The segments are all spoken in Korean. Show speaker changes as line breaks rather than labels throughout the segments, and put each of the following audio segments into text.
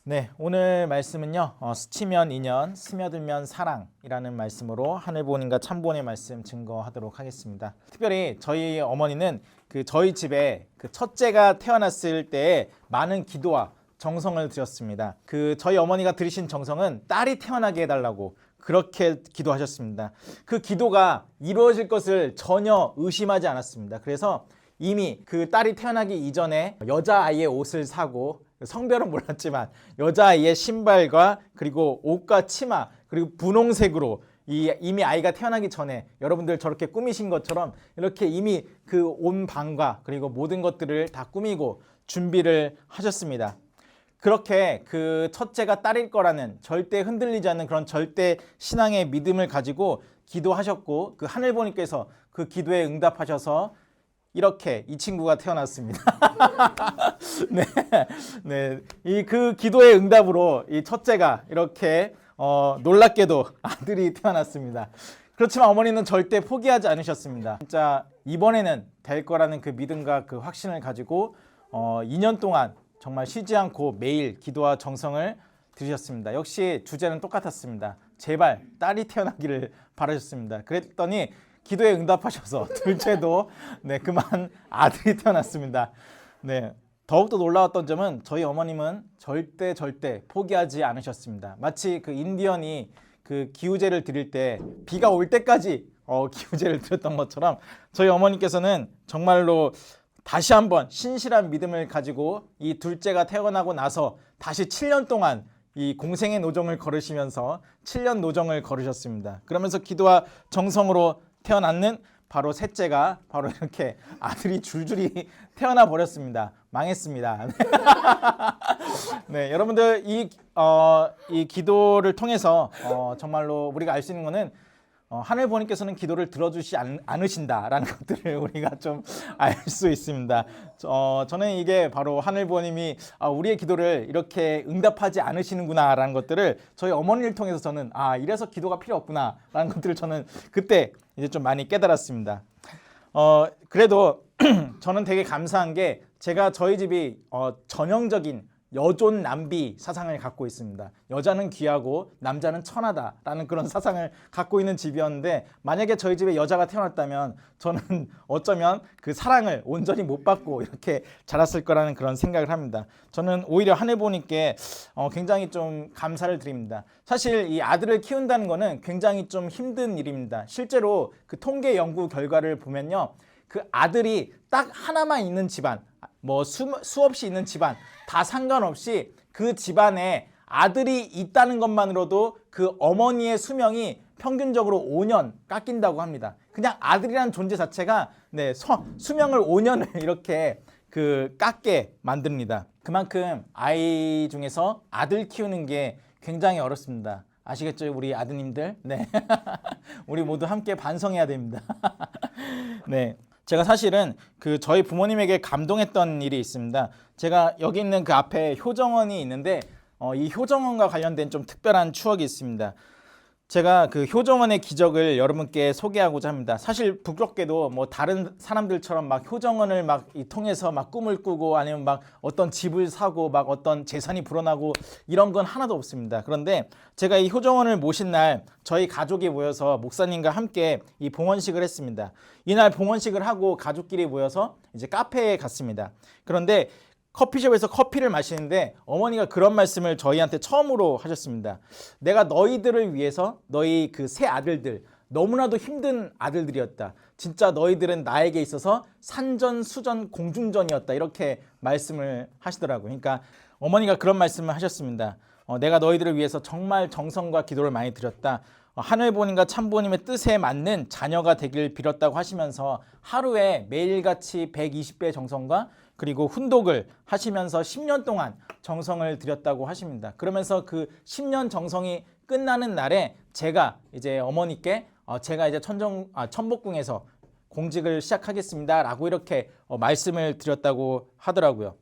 네, 오늘 말씀은요, 스치면 인연, 스며들면 사랑이라는 말씀으로 하늘보님과 참보님의 말씀 증거하도록 하겠습니다. 특별히 저희 어머니는 저희 집에 첫째가 태어났을 때 많은 기도와 정성을 드렸습니다. 저희 어머니가 들으신 정성은 딸이 태어나게 해달라고 그렇게 기도하셨습니다. 그 기도가 이루어질 것을 전혀 의심하지 않았습니다. 그래서 이미 딸이 태어나기 이전에 여자아이의 옷을 사고, 성별은 몰랐지만 여자아이의 신발과 그리고 옷과 치마 그리고 분홍색으로 이미 아이가 태어나기 전에 여러분들 저렇게 꾸미신 것처럼 이렇게 이미 온 방과 그리고 모든 것들을 다 꾸미고 준비를 하셨습니다. 그렇게 첫째가 딸일 거라는 절대 흔들리지 않는 그런 절대 신앙의 믿음을 가지고 기도하셨고, 하늘보님께서 그 기도에 응답하셔서 이렇게 이 친구가 태어났습니다. 네, 네, 기도의 응답으로 이 첫째가 이렇게 놀랍게도 아들이 태어났습니다. 그렇지만 어머니는 절대 포기하지 않으셨습니다. 진짜 이번에는 될 거라는 그 믿음과 그 확신을 가지고 2년 동안 정말 쉬지 않고 매일 기도와 정성을 들으셨습니다. 역시 주제는 똑같았습니다. 제발 딸이 태어나기를 바라셨습니다. 그랬더니 기도에 응답하셔서 둘째도 그만 아들이 태어났습니다. 네, 더욱더 놀라웠던 점은 저희 어머님은 절대 포기하지 않으셨습니다. 마치 인디언이 기우제를 드릴 때 비가 올 때까지 기우제를 드렸던 것처럼 저희 어머니께서는 정말로 다시 한번 신실한 믿음을 가지고 이 둘째가 태어나고 나서 다시 7년 동안 이 공생의 노정을 걸으시면서 7년 노정을 걸으셨습니다. 그러면서 기도와 정성으로 태어났는 바로 셋째가 바로 이렇게 아들이 줄줄이 태어나 버렸습니다. 망했습니다. 네, 여러분들 이 기도를 통해서 정말로 우리가 알 수 있는 거는 하늘보님께서는 기도를 들어주지 않으신다라는 것들을 우리가 좀 알 수 있습니다. 저는 이게 바로 하늘보님이 우리의 기도를 이렇게 응답하지 않으시는구나라는 것들을 저희 어머니를 통해서 저는 이래서 기도가 필요 없구나라는 것들을 저는 그때 이제 좀 많이 깨달았습니다. 그래도 저는 되게 감사한 게 제가 저희 집이 전형적인 여존 남비 사상을 갖고 있습니다. 여자는 귀하고 남자는 천하다라는 그런 사상을 갖고 있는 집이었는데, 만약에 저희 집에 여자가 태어났다면 저는 어쩌면 그 사랑을 온전히 못 받고 이렇게 자랐을 거라는 그런 생각을 합니다. 저는 오히려 하늘보님께 굉장히 좀 감사를 드립니다. 사실 이 아들을 키운다는 거는 굉장히 좀 힘든 일입니다. 실제로 통계 연구 결과를 보면요, 아들이 딱 하나만 있는 집안, 수없이 있는 집안 다 상관없이 그 집안에 아들이 있다는 것만으로도 그 어머니의 수명이 평균적으로 5년 깎인다고 합니다. 그냥 아들이라는 존재 자체가 수명을 5년을 이렇게 깎게 만듭니다. 그만큼 아이 중에서 아들 키우는 게 굉장히 어렵습니다. 아시겠죠, 우리 아드님들? 네. 우리 모두 함께 반성해야 됩니다. 네. 제가 사실은 저희 부모님에게 감동했던 일이 있습니다. 제가 여기 있는 앞에 효정원이 있는데 이 효정원과 관련된 좀 특별한 추억이 있습니다. 제가 그 효정원의 기적을 여러분께 소개하고자 합니다. 사실 부끄럽게도 뭐 다른 사람들처럼 막 효정원을 막 통해서 막 꿈을 꾸고 아니면 막 어떤 집을 사고 막 어떤 재산이 불어나고 이런 건 하나도 없습니다. 그런데 제가 이 효정원을 모신 날 저희 가족이 모여서 목사님과 함께 이 봉헌식을 했습니다. 이날 봉헌식을 하고 가족끼리 모여서 이제 카페에 갔습니다. 그런데 커피숍에서 커피를 마시는데 어머니가 그런 말씀을 저희한테 처음으로 하셨습니다. 내가 너희들을 위해서 너희 그 세 아들들 너무나도 힘든 아들들이었다. 진짜 너희들은 나에게 있어서 산전수전 공중전이었다. 이렇게 말씀을 하시더라고요. 그러니까 어머니가 그런 말씀을 하셨습니다. 내가 너희들을 위해서 정말 정성과 기도를 많이 드렸다. 하늘보님과 참보님의 뜻에 맞는 자녀가 되길 빌었다고 하시면서 하루에 매일같이 120배의 정성과 그리고 훈독을 하시면서 10년 동안 정성을 들였다고 하십니다. 그러면서 그 10년 정성이 끝나는 날에 제가 이제 어머니께 제가 이제 천복궁에서 공직을 시작하겠습니다 라고 이렇게 말씀을 드렸다고 하더라고요.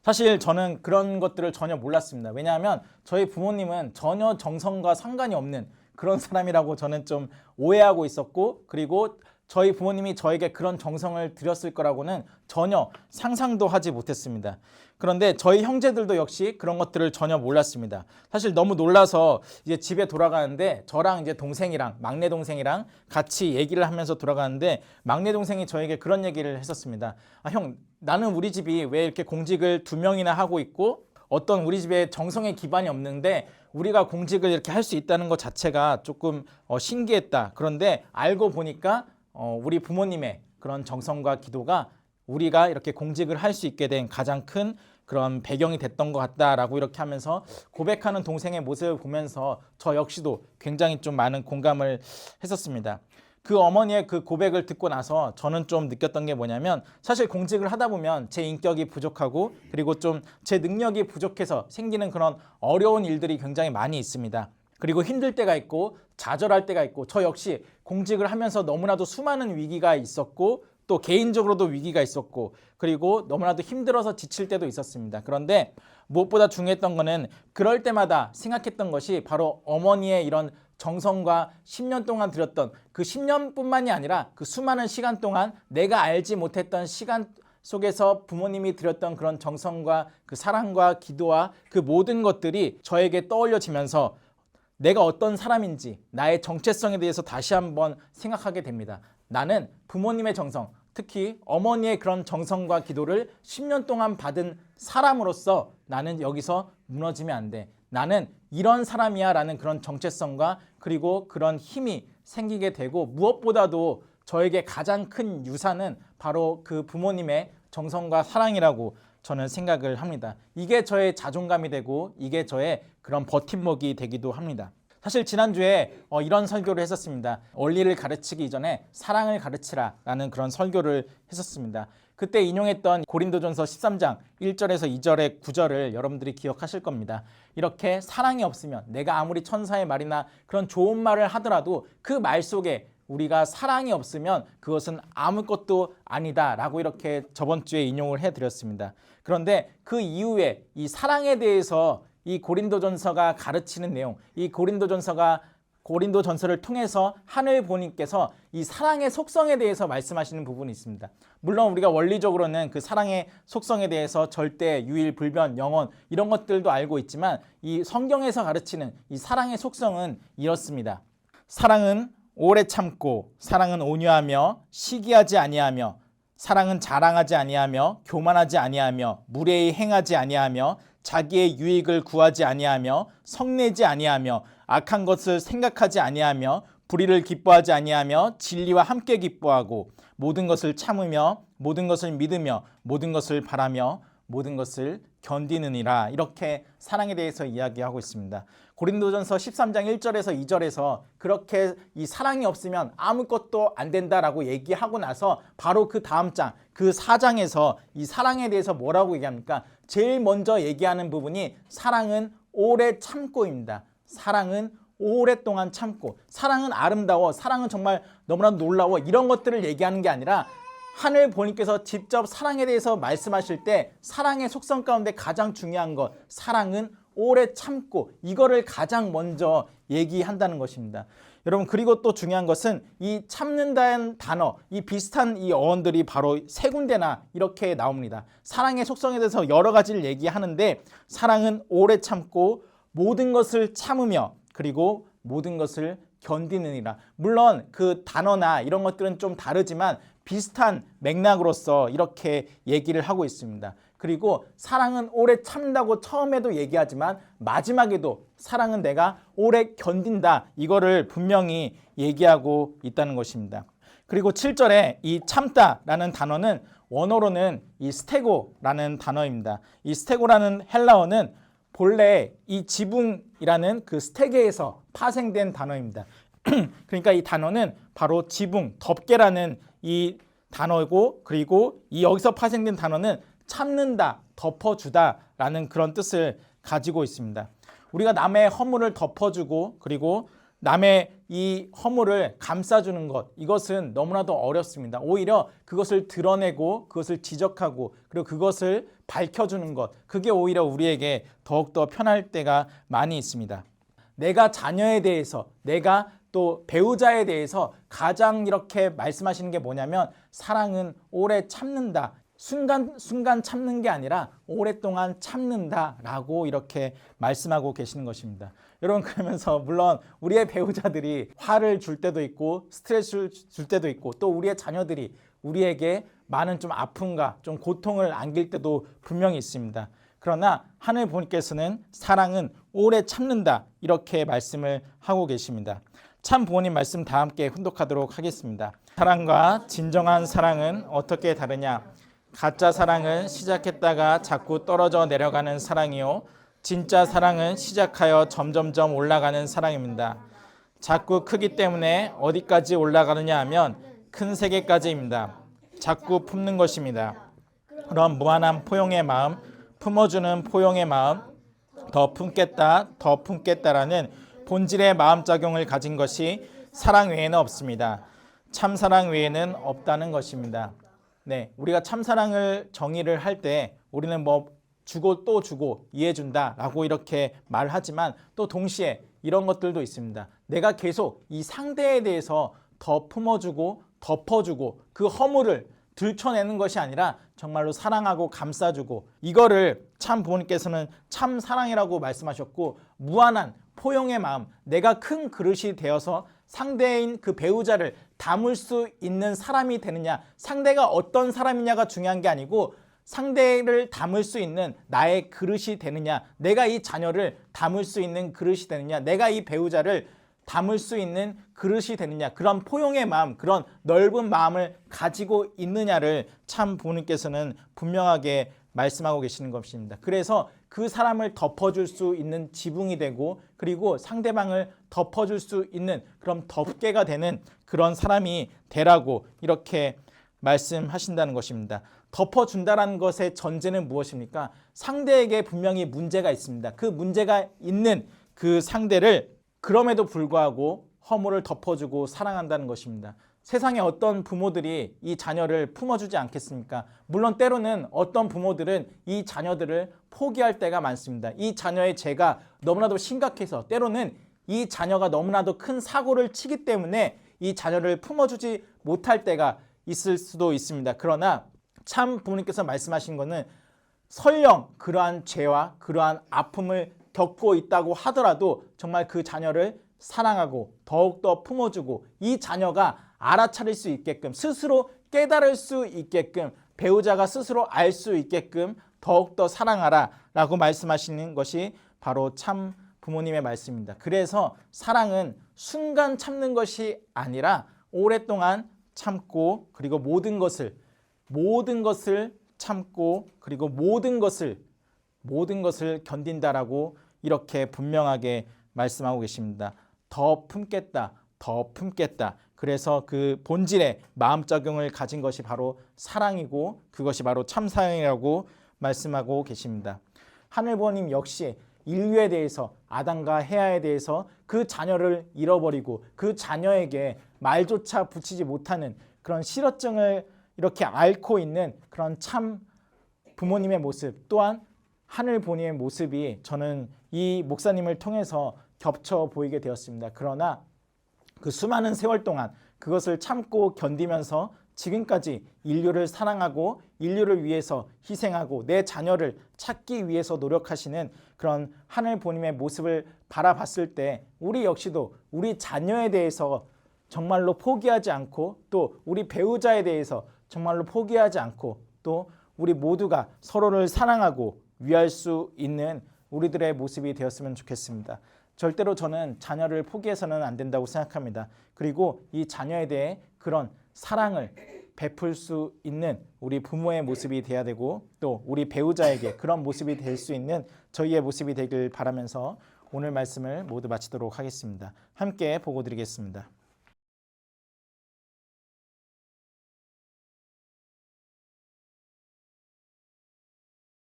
사실 저는 그런 것들을 전혀 몰랐습니다. 왜냐하면 저희 부모님은 전혀 정성과 상관이 없는 그런 사람이라고 저는 좀 오해하고 있었고, 그리고 저희 부모님이 저에게 그런 정성을 들였을 거라고는 전혀 상상도 하지 못했습니다. 그런데 저희 형제들도 역시 그런 것들을 전혀 몰랐습니다. 사실 너무 놀라서 이제 집에 돌아가는데 저랑 이제 동생이랑 막내 동생이랑 같이 얘기를 하면서 돌아가는데 막내 동생이 저에게 그런 얘기를 했었습니다. 형, 나는 우리 집이 왜 이렇게 공직을 2명이나 하고 있고 어떤 우리 집에 정성의 기반이 없는데 우리가 공직을 이렇게 할 수 있다는 것 자체가 조금 신기했다. 그런데 알고 보니까 우리 부모님의 그런 정성과 기도가 우리가 이렇게 공직을 할 수 있게 된 가장 큰 그런 배경이 됐던 것 같다라고 이렇게 하면서 고백하는 동생의 모습을 보면서 저 역시도 굉장히 좀 많은 공감을 했었습니다. 그 어머니의 그 고백을 듣고 나서 저는 좀 느꼈던 게 뭐냐면, 사실 공직을 하다 보면 제 인격이 부족하고 그리고 좀 제 능력이 부족해서 생기는 그런 어려운 일들이 굉장히 많이 있습니다. 그리고 힘들 때가 있고 좌절할 때가 있고, 저 역시 공직을 하면서 너무나도 수많은 위기가 있었고 또 개인적으로도 위기가 있었고 그리고 너무나도 힘들어서 지칠 때도 있었습니다. 그런데 무엇보다 중요했던 거는 그럴 때마다 생각했던 것이 바로 어머니의 이런 정성과 10년 동안 들였던 그 10년뿐만이 아니라 그 수많은 시간 동안 내가 알지 못했던 시간 속에서 부모님이 드렸던 그런 정성과 그 사랑과 기도와 그 모든 것들이 저에게 떠올려지면서 내가 어떤 사람인지 나의 정체성에 대해서 다시 한번 생각하게 됩니다. 나는 부모님의 정성, 특히 어머니의 그런 정성과 기도를 10년 동안 받은 사람으로서 나는 여기서 무너지면 안 돼. 나는 이런 사람이야 라는 그런 정체성과 그리고 그런 힘이 생기게 되고, 무엇보다도 저에게 가장 큰 유산은 바로 그 부모님의 정성과 사랑이라고 저는 생각을 합니다. 이게 저의 자존감이 되고 이게 저의 그런 버팀목이 되기도 합니다. 사실 지난주에 이런 설교를 했었습니다. 원리를 가르치기 이전에 사랑을 가르치라 라는 그런 설교를 했었습니다. 그때 인용했던 고린도전서 13장 1절에서 2절의 구절을 여러분들이 기억하실 겁니다. 이렇게 사랑이 없으면 내가 아무리 천사의 말이나 그런 좋은 말을 하더라도 그 말 속에 우리가 사랑이 없으면 그것은 아무것도 아니다 라고 이렇게 저번 주에 인용을 해드렸습니다. 그런데 그 이후에 이 사랑에 대해서 이 고린도전서가 가르치는 내용, 이 고린도전서를 통해서 하늘보님께서 이 사랑의 속성에 대해서 말씀하시는 부분이 있습니다. 물론 우리가 원리적으로는 그 사랑의 속성에 대해서 절대, 유일, 불변, 영원 이런 것들도 알고 있지만 이 성경에서 가르치는 이 사랑의 속성은 이렇습니다. 사랑은 오래 참고, 사랑은 온유하며 시기하지 아니하며, 사랑은 자랑하지 아니하며 교만하지 아니하며 무례히 행하지 아니하며 자기의 유익을 구하지 아니하며 성내지 아니하며 악한 것을 생각하지 아니하며 불의를 기뻐하지 아니하며 진리와 함께 기뻐하고 모든 것을 참으며 모든 것을 믿으며 모든 것을 바라며 모든 것을 견디느니라. 이렇게 사랑에 대해서 이야기하고 있습니다. 고린도전서 13장 1절에서 2절에서 그렇게 이 사랑이 없으면 아무것도 안 된다라고 얘기하고 나서 바로 그 다음 장, 그 4장에서 이 사랑에 대해서 뭐라고 얘기합니까? 제일 먼저 얘기하는 부분이 사랑은 오래 참고입니다. 사랑은 오랫동안 참고, 사랑은 아름다워, 사랑은 정말 너무나 놀라워, 이런 것들을 얘기하는 게 아니라 하늘 보님께서 직접 사랑에 대해서 말씀하실 때 사랑의 속성 가운데 가장 중요한 것, 사랑은 오래 참고 이거를 가장 먼저 얘기한다는 것입니다. 여러분 그리고 또 중요한 것은 이 참는다는 단어, 이 비슷한 이 어원들이 바로 세 군데나 이렇게 나옵니다. 사랑의 속성에 대해서 여러 가지를 얘기하는데 사랑은 오래 참고 모든 것을 참으며 그리고 모든 것을 견디느니라. 물론 그 단어나 이런 것들은 좀 다르지만 비슷한 맥락으로서 이렇게 얘기를 하고 있습니다. 그리고 사랑은 오래 참는다고 처음에도 얘기하지만 마지막에도 사랑은 내가 오래 견딘다. 이거를 분명히 얘기하고 있다는 것입니다. 그리고 7절에 이 참다라는 단어는 원어로는 이 스테고라는 단어입니다. 이 스테고라는 헬라어는 본래 이 지붕이라는 그 스테게에서 파생된 단어입니다. 그러니까 이 단어는 바로 지붕, 덮개라는 이 단어고 그리고 이 여기서 파생된 단어는 참는다, 덮어주다라는 그런 뜻을 가지고 있습니다. 우리가 남의 허물을 덮어주고 그리고 남의 이 허물을 감싸주는 것 이것은 너무나도 어렵습니다. 오히려 그것을 드러내고 그것을 지적하고 그리고 그것을 밝혀주는 것 그게 오히려 우리에게 더욱더 편할 때가 많이 있습니다. 내가 자녀에 대해서 내가 또 배우자에 대해서 가장 이렇게 말씀하시는 게 뭐냐면 사랑은 오래 참는다. 순간 참는 게 아니라 오랫동안 참는다라고 이렇게 말씀하고 계시는 것입니다. 여러분 그러면서 물론 우리의 배우자들이 화를 줄 때도 있고 스트레스를 줄 때도 있고 또 우리의 자녀들이 우리에게 많은 좀 아픔과 좀 고통을 안길 때도 분명히 있습니다. 그러나 하늘 부모님께서는 사랑은 오래 참는다 이렇게 말씀을 하고 계십니다. 참 부모님 말씀 다 함께 훈독하도록 하겠습니다. 사랑과 진정한 사랑은 어떻게 다르냐? 가짜 사랑은 시작했다가 자꾸 떨어져 내려가는 사랑이요. 진짜 사랑은 시작하여 점점점 올라가는 사랑입니다. 자꾸 크기 때문에 어디까지 올라가느냐 하면 큰 세계까지입니다. 자꾸 품는 것입니다. 그런 무한한 포용의 마음, 품어주는 포용의 마음, 더 품겠다라는 본질의 마음작용을 가진 것이 사랑 외에는 없습니다. 참사랑 외에는 없다는 것입니다. 네, 우리가 참사랑을 정의를 할 때 우리는 뭐 주고 또 주고 이해준다라고 이렇게 말하지만 또 동시에 이런 것들도 있습니다. 내가 계속 이 상대에 대해서 더 품어주고 덮어주고 그 허물을 들춰내는 것이 아니라 정말로 사랑하고 감싸주고 이거를 참 부모님께서는 참 사랑이라고 말씀하셨고 무한한 포용의 마음 내가 큰 그릇이 되어서 상대인 그 배우자를 담을 수 있는 사람이 되느냐 상대가 어떤 사람이냐가 중요한 게 아니고 상대를 담을 수 있는 나의 그릇이 되느냐 내가 이 자녀를 담을 수 있는 그릇이 되느냐 내가 이 배우자를 담을 수 있는 그릇이 되느냐 그런 포용의 마음 그런 넓은 마음을 가지고 있느냐를 참 부모님께서는 분명하게 말씀하고 계시는 것입니다. 그래서 그 사람을 덮어줄 수 있는 지붕이 되고 그리고 상대방을 덮어줄 수 있는 그런 덮개가 되는 그런 사람이 되라고 이렇게 말씀하신다는 것입니다. 덮어준다는 것의 전제는 무엇입니까? 상대에게 분명히 문제가 있습니다. 그 문제가 있는 그 상대를 그럼에도 불구하고 허물을 덮어주고 사랑한다는 것입니다. 세상에 어떤 부모들이 이 자녀를 품어주지 않겠습니까? 물론 때로는 어떤 부모들은 이 자녀들을 포기할 때가 많습니다. 이 자녀의 죄가 너무나도 심각해서 때로는 이 자녀가 너무나도 큰 사고를 치기 때문에 이 자녀를 품어주지 못할 때가 있을 수도 있습니다. 그러나 참 부모님께서 말씀하신 것은 설령 그러한 죄와 그러한 아픔을 겪고 있다고 하더라도 정말 그 자녀를 사랑하고 더욱더 품어주고 이 자녀가 알아차릴 수 있게끔 스스로 깨달을 수 있게끔 배우자가 스스로 알 수 있게끔 더욱더 사랑하라 라고 말씀하시는 것이 바로 참 부모님의 말씀입니다. 그래서 사랑은 순간 참는 것이 아니라 오랫동안 참고 그리고 모든 것을 참고 그리고 모든 것을 견딘다라고 이렇게 분명하게 말씀하고 계십니다. 더 품겠다. 그래서 그 본질의 마음작용을 가진 것이 바로 사랑이고 그것이 바로 참사랑이라고 말씀하고 계십니다. 하늘부모님 역시 인류에 대해서 아담과 헤아에 대해서 그 자녀를 잃어버리고 그 자녀에게 말조차 붙이지 못하는 그런 실어증을 이렇게 앓고 있는 그런 참 부모님의 모습 또한 하늘 보니의 모습이 저는 이 목사님을 통해서 겹쳐 보이게 되었습니다. 그러나 그 수많은 세월 동안 그것을 참고 견디면서 지금까지 인류를 사랑하고 인류를 위해서 희생하고 내 자녀를 찾기 위해서 노력하시는 그런 하늘 보님의 모습을 바라봤을 때 우리 역시도 우리 자녀에 대해서 정말로 포기하지 않고 또 우리 배우자에 대해서 정말로 포기하지 않고 또 우리 모두가 서로를 사랑하고 위할 수 있는 우리들의 모습이 되었으면 좋겠습니다. 절대로 저는 자녀를 포기해서는 안 된다고 생각합니다. 그리고 이 자녀에 대해 그런 사랑을 베풀 수 있는 우리 부모의 모습이 돼야 되고 또 우리 배우자에게 그런 모습이 될 수 있는 저희의 모습이 되길 바라면서 오늘 말씀을 모두 마치도록 하겠습니다. 함께 보고 드리겠습니다.